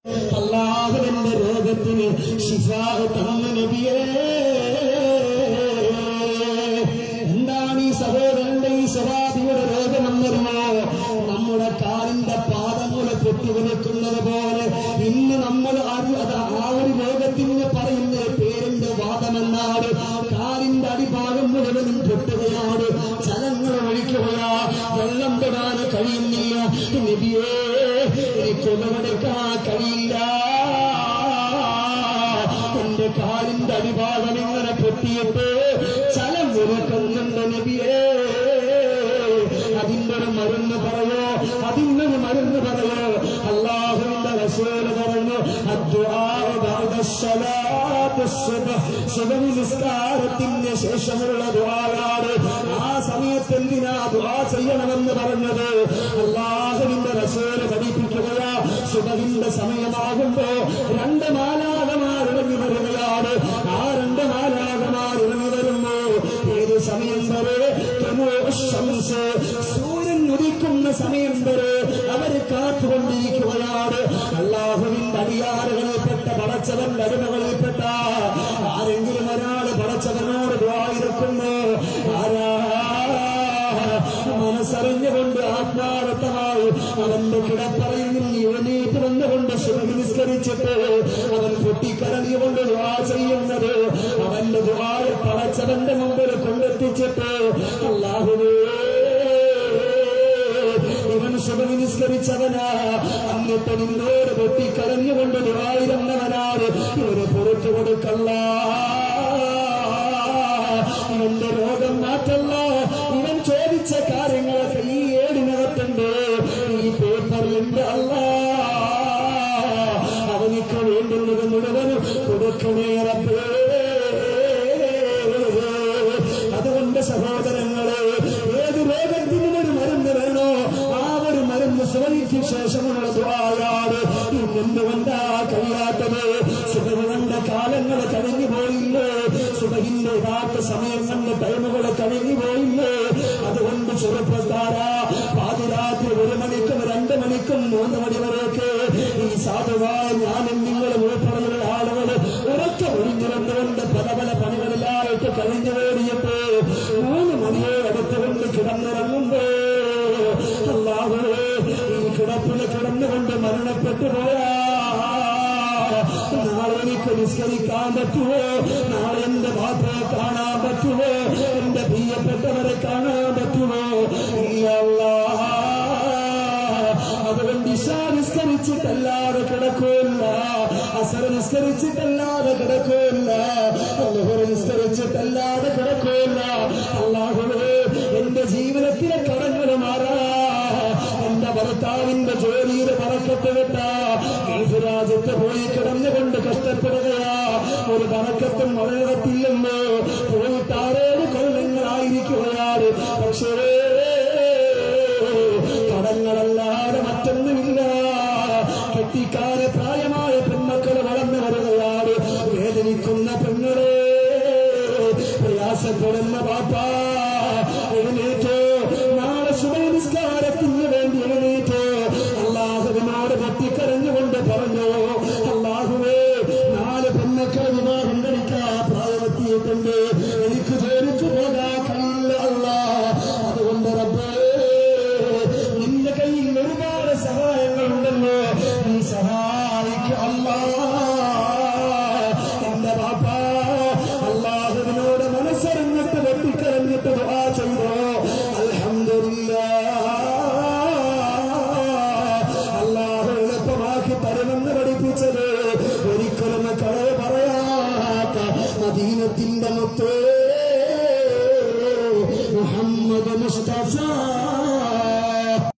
അല്ലാഹുവിന്റെ രോഗത്തിന് ശിഫാ തന്ന നബിയേ. എന്താണ് ഈ സഹോദരന്റെ ഈ സ്വഭാവിയുടെ രോഗമെന്നറിയോ? നമ്മുടെ കാലിന്റെ പാദങ്ങളെ പൊട്ടിവിളിക്കുന്നത് പോലെ ഇന്ന് നമ്മൾ ആ ഒരു രോഗത്തിന് പറയുന്ന പേരിന്റെ വാദമെന്നാണ്. കാലിന്റെ അടിഭാഗം മുഴുവനും പൊട്ടുകയാണ്, ചലങ്ങൾ ഒഴിക്കുകയാ, വെള്ളം തൊടാൻ കഴിയുന്നില്ല. നബിയേ, എനിക്കൊന്നുമെടുക്കാൻ കഴിയില്ല. എന്റെ കാലിന്റെ അടിഭാഗം ഇങ്ങനെ പൊട്ടിയിട്ട് ചലം ഒരുക്കുന്നുണ്ട് നബിയേ. അതിന്റെ ഒരു മരുന്ന് പറയോ, അതിനൊരു മരുന്ന് പറയോ? അല്ലാഹുവിന്റെ റസൂല് പറഞ്ഞു, സുബഹി നിസ്കാരത്തിന് ശേഷമുള്ള ദുആയാണ്. ആ സമയത്ത് എന്തിനാ ദുആ ചെയ്യണമെന്ന് പറഞ്ഞത്? അല്ലാഹുവിന്റെ റസൂല് പഠിപ്പിക്കുകയാ, സുബഹിന്റെ സമയമാകുമ്പോ 2 മാലാഖമാർ ഇറങ്ങി വരികയാണ്. ആ 2 മാലാഖമാർ ഇറങ്ങി വരുമ്പോ ഏത് സമയം വരെ? സൂര്യൻ ഉദിക്കുന്ന സമയം വരെ അവര് കാത്തുകൊണ്ടിരിക്കുകയാണ്. അല്ലാഹുവിന്റെ അടിയാറുകളിൽപ്പെട്ട പടച്ചവന്റെ അടിമകളിൽപ്പെട്ട ആരെങ്കിലും ഒരാള് പടച്ചവനോട് ദുആ ഇറക്കുന്നു, ആരാ മനസ്സറിഞ്ഞുകൊണ്ട് ആത്മാർത്ഥമായി അവന്റെ കിടപ്പറയിൽ നിന്ന് എഴുന്നേറ്റ് വന്നുകൊണ്ട് സുബഹി നിസ്കരിച്ചിട്ട് അവൻ പൊട്ടിക്കരഞ്ഞുകൊണ്ട് ദുആ ചെയ്യുന്നത്, അവന്റെ ദുആ പടച്ചവന്റെ മുമ്പിൽ കൊണ്ടെത്തിച്ചിട്ട്, അല്ലാഹുവേ ഇവൻ സുബഹി നിസ്കരിച്ചവനാ, എന്നിട്ട് നിന്നോട് പൊട്ടിക്കരഞ്ഞുകൊണ്ട് ദുആ ഇരുന്നവനാണ്, ഇവന് പുറത്തു കൊടുക്കല്ലാ, ഇവന്റെ രോഗം മാറ്റല്ല. ഇവൻ ചോദിച്ച കാര്യങ്ങളൊക്കെ ഈ ഏടിനകത്തുണ്ട്, ഈ പേപ്പറിലുണ്ട്. അല്ലാ, അവനിക്ക് വേണ്ടുന്നത് മുഴുവനും കൊടുക്കണേ റബ്ബേ. അതുകൊണ്ട് സഹോദരങ്ങളെ, ഏത് രോഗത്തിനും ഒരു മരുന്ന് വേണോ? ആ ഒരു മരുന്ന് സുബഹിക്ക് ശേഷമുള്ള ദുആയാണ്. എന്തുകൊണ്ടാ കഴിയാത്തത്? സുബഹി കണ്ട കാലങ്ങൾ കഴിഞ്ഞു പോയില്ലേ? സുബഹിന്റെ യഥാർത്ഥ സമയം കണ്ട ടൈമുകൾ കഴിഞ്ഞു പോയില്ലേ? അതുകൊണ്ട് ചെറുപ്പക്കാരാ, പാതിരാത്രി 1 മണിക്കും 2 മണിക്കും 3 മണി വരെയൊക്കെ ഈ സാധുവായ ഞാനും നിങ്ങളും ഉൾപ്പെടെയുള്ള ആളുകൾ ഉറക്കെ ഒഴിഞ്ഞിരുന്നുകൊണ്ട് പല പല പണികളിലായിട്ട് കഴിഞ്ഞു വേടിയിട്ട് 3 മണിയെ അടുത്തുകൊണ്ട് കിടന്നിറങ്ങുമ്പോ, അല്ലാഹുവേ, ഈ കിടപ്പിൽ കിടന്നുകൊണ്ട് മരണപ്പെട്ടു പോയാ നാളെ എനിക്ക് നിസ്കരിക്കാൻ പറ്റുമോ? നാളെ എന്റെ ഭാര്യയെ കാണാൻ പറ്റുമോ? എന്റെ പ്രിയപ്പെട്ടവരെ കാണാൻ പറ്റുമോ? ഇല്ല. അതുകൊണ്ട് ഇശാ നിസ്കരിച്ചിട്ടല്ലാതെ കിടക്കൂല്ല, അസർ നിസ്കരിച്ചിട്ടല്ലാതെ കിടക്കൂല്ല, ളുഹർ നിസ്കരിച്ചിട്ടല്ലാതെ കിടക്കൂല്ല. അല്ലാഹുവേ, എന്റെ ജീവിതത്തിലെ കടങ്ങൾ മാറാ, എന്റെ ഭർത്താവിന്റെ ജോലിയിൽ ബറക്കത്ത് വിട്ട, രാജ്യത്ത് പോയി കിടന്നുകൊണ്ട് കഷ്ടപ്പെടുകയാ, ഒരു ബറക്കത്തും വളരത്തില്ലെന്ന് പോയിട്ട് 6 കൊല്ലങ്ങളായിരിക്കുകയാണ്. പക്ഷേ കടങ്ങളല്ലാതെ മറ്റൊന്നുമില്ല. കെട്ടിക്കാരെ പ്രായമായ പെൺമക്കൾ വളർന്നു വരികയാണ്. വേദനിക്കുന്ന പെങ്ങളെ, പ്രയാസപ്പെടുന്ന ബാപ്പാ, എഴുന്നേറ്റോ, നാളെ സുബഹി നിസ്കാരത്തിന് വേണ്ടി എഴുന്നേറ്റോ. അല്ലാഹുവിനോട് പൊട്ടിക്കരഞ്ഞുകൊണ്ട് പറഞ്ഞു, അല്ലാഹുവേ, 4 പെൺമക്കൾ വിവാഹം കഴിക്കാൻ പ്രായമെത്തിയിട്ടുണ്ട്, എനിക്ക് ജോലിക്ക് പോകാൻ കഴിയില്ല അല്ലാ. അതുകൊണ്ട് റബ്ബേ, നിന്റെ കയ്യിൽ ഒരുപാട് സഹായങ്ങളുണ്ടല്ലോ, നീ സഹായിക്കുക അല്ലാ. എന്റെ ബാപ്പ അല്ലാഹുവിനോട് മനസ്സറിഞ്ഞിട്ട് പൊട്ടിക്കരഞ്ഞിട്ട് ദുആ ചെയ്തോ. അൽഹംദുലില്ലാഹ്, അല്ലാഹു എളുപ്പമാക്കി തരുമെന്ന് പഠിപ്പിച്ചത് ഒരിക്കലും കളവ് പറയാത്ത മദീനത്തിന്റെ മുത്തേ മുഹമ്മദ് മുസ്തഫ